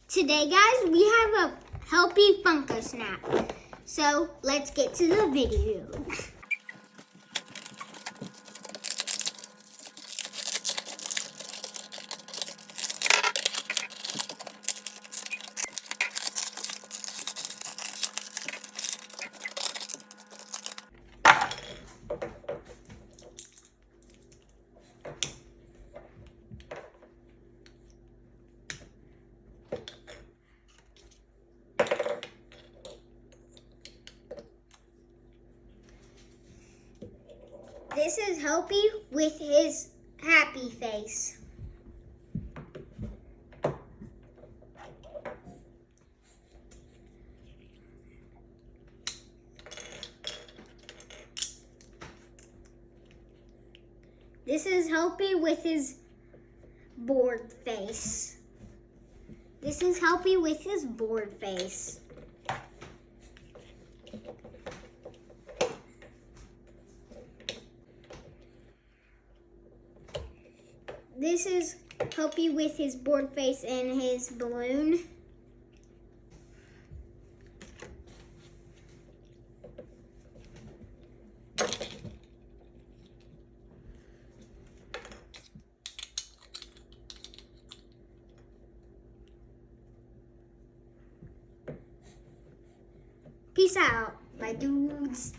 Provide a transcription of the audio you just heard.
Today, guys, we have a Helpy Funko Snap. So, let's get to the video. This is Helpy with his happy face. This is Helpy with his bored face. This is Helpy with his bored face. This is Helpy with his bored face and his balloon. Peace out, my dudes.